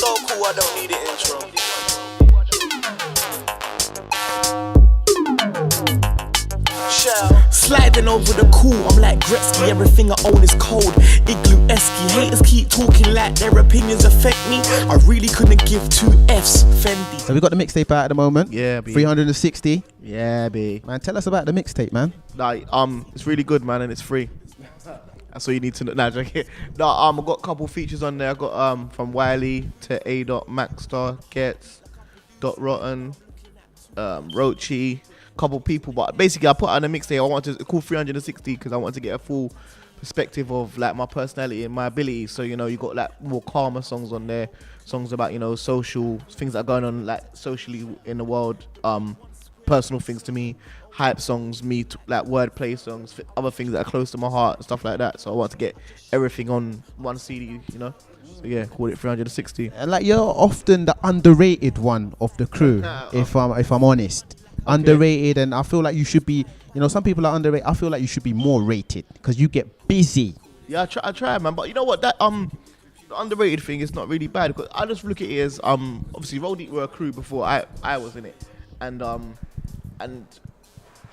so cool, I don't need an intro. Sliding over the cool, I'm like Gretzky, everything I own is cold. Igloo-esky, haters keep talking like their opinions affect me. I really couldn't give two F's, Fendi. So we got the mixtape out at the moment. Yeah, B. 360. Yeah, B. Man, tell us about the mixtape, man. Like, it's really good, man, and it's free. That's all you need to know. Nah, joking. No, I've got a couple features on there. I got from Wiley to A. Maxstar, Gets, Rotten, Rochi, couple people. But basically, I put on a mixtape. I wanted to call 360 because I wanted to get a full perspective of like my personality and my abilities. So you know, you got like more calmer songs on there, songs about social things that are going on like socially in the world, personal things to me, hype songs, like wordplay songs, other things that are close to my heart, stuff like that. So I want to get everything on one CD, So yeah, call it 360. Like you're often the underrated one of the crew, if I'm honest. Okay. Underrated, and I feel like you should be. Some people are underrated. I feel like you should be more rated because you get busy. Yeah, I try, man. But you know what? That the underrated thing is not really bad because I just look at it as obviously Roll Deep were a crew before I was in it, and I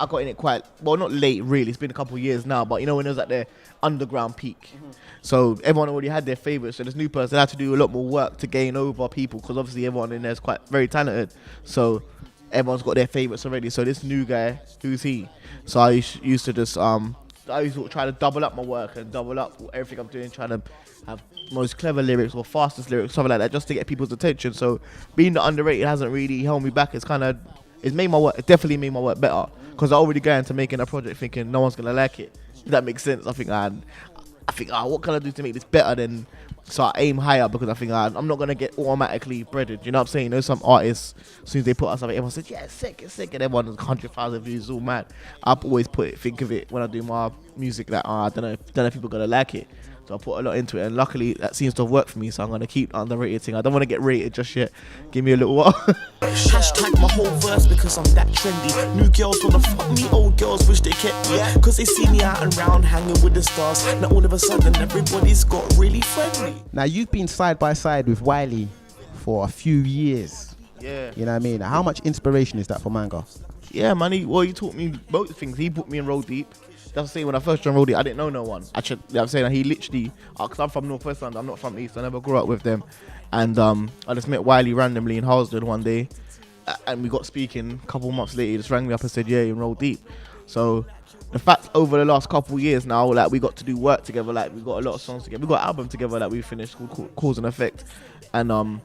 got in it quite well, not late really. It's been a couple of years now, but when it was at their underground peak. Mm-hmm. So everyone already had their favourites. So this new person had to do a lot more work to gain over people because obviously everyone in there is quite very talented. So everyone's got their favourites already. So this new guy, who's he? So I used to just I used to try to double up my work and double up everything I'm doing, trying to have most clever lyrics or fastest lyrics, something like that, just to get people's attention. So being the underrated hasn't really held me back. It's made my work. It definitely made my work better because I already got into making a project thinking no one's gonna like it. If that makes sense. I think what can I do to make this better than? So I aim higher because I think I'm not gonna get automatically breaded. You know what I'm saying? Some artists, as soon as they put out something, everyone says, yeah, it's sick, and everyone has 100,000 views, all mad. I've always think of it when I do my music that I don't know if people are gonna like it. So I put a lot into it, and luckily that seems to have worked for me. So I'm gonna keep on the rated thing. I don't want to get rated just yet. Give me a little while. Hashtag my whole verse because I'm that trendy. New girls wanna fuck me, old girls wish they kept me. Cause they see me out and round hanging with the stars. Now all of a sudden everybody's got really friendly. Now you've been side by side with Wiley for a few years. Yeah. You know what I mean? How much inspiration is that for Manga? Yeah, man. He taught me both things. He put me in Roll Deep. That's saying when I first joined Roll Deep, I didn't know no one. I'm saying he literally, because I'm from North West London, I'm not from East, I never grew up with them. And I just met Wiley randomly in Harlesden one day, and we got speaking. A couple months later, he just rang me up and said, yeah, you're in Roll Deep. So the fact over the last couple of years now, like we got to do work together, like we got a lot of songs together. We got an album together that we finished called Cause and Effect. And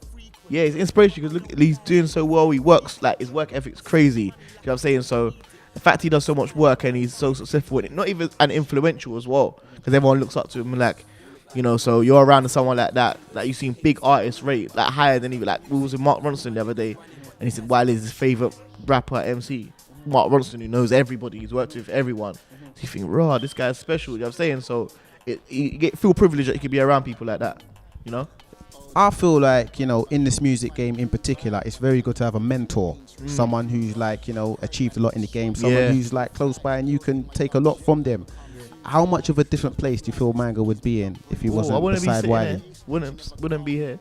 yeah, it's inspiration because look, he's doing so well. He works, like his work ethic's crazy. You know what I'm saying? So the fact he does so much work and he's so successful in it, not even and influential as well, because everyone looks up to him, like, so you're around someone like that, like you've seen big artists rate like higher than even, like we was with Mark Ronson the other day, and he said Wiley's his favourite rapper MC. Mark Ronson, who knows everybody, he's worked with everyone. So you think, raw, this guy's special, you know what I'm saying? So you feel privileged that you can be around people like that, I feel like, in this music game in particular, it's very good to have a mentor. Someone who's like, achieved a lot in the game. Someone who's like close by and you can take a lot from them. How much of a different place do you feel Manga would be in if he wasn't beside Wiley? Wouldn't be here.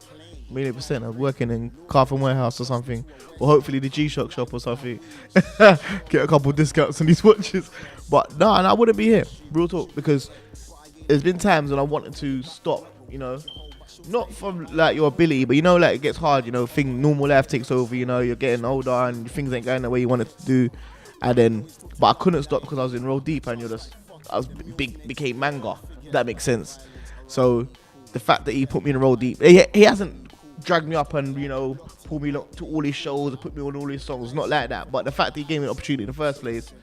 1,000,000%. I'm working in Carphone Warehouse or something. Or hopefully the G-Shock shop or something. Get a couple of discounts on these watches. But no, I wouldn't be here. Real talk. Because there's been times when I wanted to stop, not from like your ability, but like it gets hard, normal life takes over, you're getting older and things ain't going the way you want it to do. But I couldn't stop because I was in Roll Deep and became Manga. If that makes sense. So the fact that he put me in Roll Deep, he hasn't dragged me up and, pulled me to all his shows and put me on all his songs, not like that. But the fact that he gave me an opportunity in the first place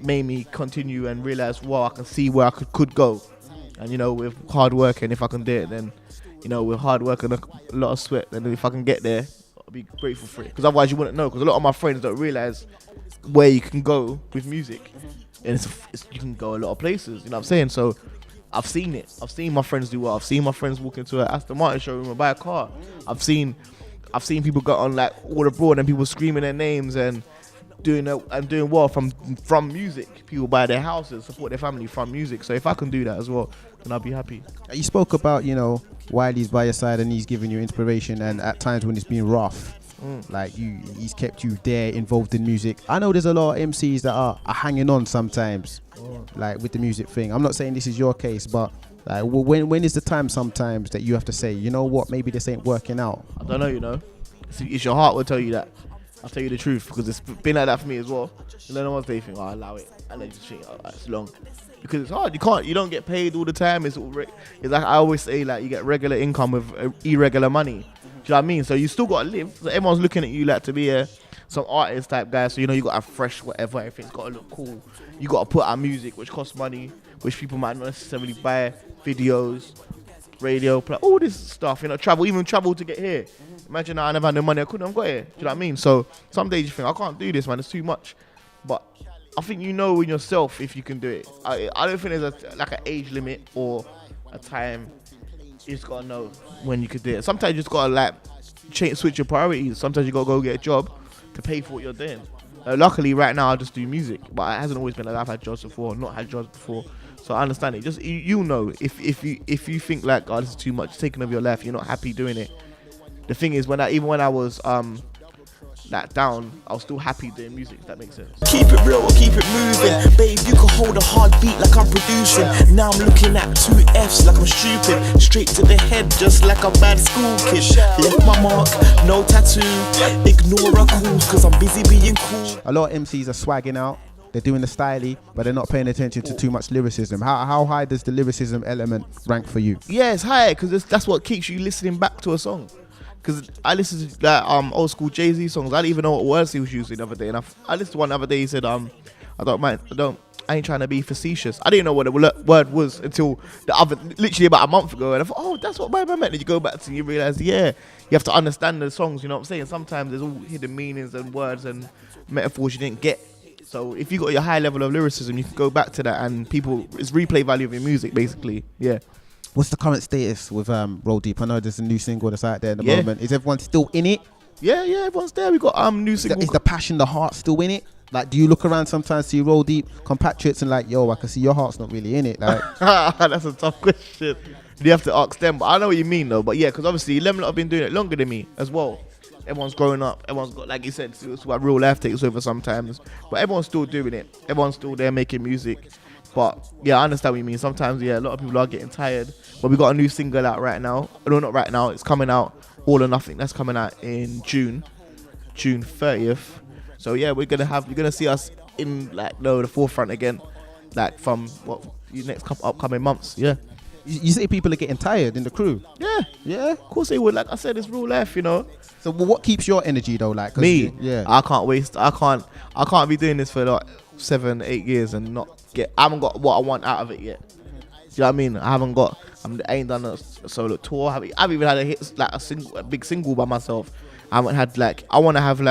made me continue and realize, I can see where I could go. And, with hard work, and if I can do it, then, with hard work and a lot of sweat, then if I can get there, I'll be grateful for it. Because otherwise you wouldn't know. Because a lot of my friends don't realize where you can go with music. And you can go a lot of places, you know what I'm saying? So I've seen it. I've seen my friends do well. I've seen my friends walk into an Aston Martin showroom and buy a car. I've seen people go on like all abroad and people screaming their names and doing well from music. People buy their houses, support their family from music. So if I can do that as well, then I'll be happy. You spoke about, you know, Wiley's by your side and he's giving you inspiration, and at times when it's been rough, like he's kept you there involved in music. I know there's a lot of MCs that are hanging on sometimes, like with the music thing. I'm not saying this is your case, but like when is the time sometimes that you have to say, you know what, maybe this ain't working out? I don't know, you know. It's your heart will tell you that. I'll tell you the truth, because it's been like that for me as well. And then once they think, I'll allow it, and then just think, it's long, because it's hard. You don't get paid all the time. It's like I always say, like, you get regular income with irregular money. Do you know what I mean? So you still gotta live. So everyone's looking at you like to be some artist type guy. So you know you gotta have fresh whatever. Everything's gotta look cool. You gotta put out music which costs money, which people might not necessarily buy. Videos, radio, all this stuff. You know, even travel to get here. Imagine I never had no money, I couldn't have got here. Do you know what I mean? So some days you think, I can't do this, man, it's too much. But I think you know in yourself if you can do it. I don't think there's an age limit or a time. You just gotta know when you could do it. Sometimes you just gotta switch your priorities. Sometimes you gotta go get a job to pay for what you're doing. Luckily right now I just do music, but it hasn't always been like that. I've had jobs before, not had jobs before. So I understand it. Just you know, if you think like, oh, this is too much, it's taking over your life, you're not happy doing it. The thing is, even when I was down, I was still happy doing music. If that makes sense. Keep it real or keep it moving, babe. You can hold a hard beat like I'm producing. Now I'm looking at 2 F's like I'm stupid. Straight to the head, just like a bad school kid. Left my mark, no tattoo. Ignore her calls, cause I'm busy being cool. A lot of MCs are swagging out. They're doing the styly, but they're not paying attention to too much lyricism. How high does the lyricism element rank for you? Yeah, it's high, because that's what keeps you listening back to a song. Because I listened to that old school Jay-Z songs. I didn't even know what words he was using the other day. And I listened to one the other day. He said, I ain't trying to be facetious. I didn't know what the word was until literally about a month ago. And I thought, oh, that's what my man meant. And you go back to and you realize, yeah, you have to understand the songs. You know what I'm saying? Sometimes there's all hidden meanings and words and metaphors you didn't get. So if you got your high level of lyricism, you can go back to that, and it's replay value of your music, basically. Yeah. What's the current status with Roll Deep? I know there's a new single that's out there at the moment. Is everyone still in it? Yeah, everyone's there. We got new single. Is the passion, the heart still in it? Like, do you look around sometimes, see Roll Deep compatriots and like, yo, I can see your heart's not really in it? Like, that's a tough question. You have to ask them. But I know what you mean, though. But yeah, because obviously, them lot have been doing it longer than me as well. Everyone's growing up. Everyone's got, like you said, it's what real life takes over sometimes. But everyone's still doing it. Everyone's still there making music. But yeah, I understand what you mean. Sometimes, yeah, a lot of people are getting tired. But we got a new single out right now. No, not right now. It's coming out, All or Nothing. That's coming out in June 30th. So yeah, you're gonna see us in the forefront again, like from the next upcoming months. Yeah. You say people are getting tired in the crew? Yeah. Of course they would. Like I said, it's real life, you know. So what keeps your energy though? Like me, I can't waste. I can't be doing this for like 7-8 years and I haven't got what I want out of it yet. Do you know what I mean? I ain't done a solo tour. I haven't even had a hit, like a big single by myself. I haven't had I want to have an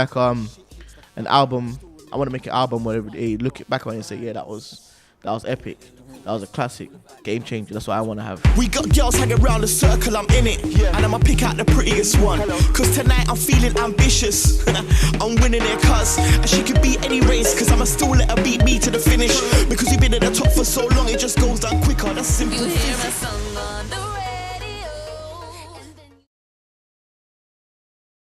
album. I want to make an album where they look back on it and say, yeah, that was epic. That was a classic, game changer. That's what I want to have. We got girls hanging around the circle, I'm in it. And I'ma pick out the prettiest one. Cause tonight I'm feeling ambitious. I'm winning it, cuz. And she could beat any race, cause I'ma still let her beat me to the finish. Because we've been at the top for so long, it just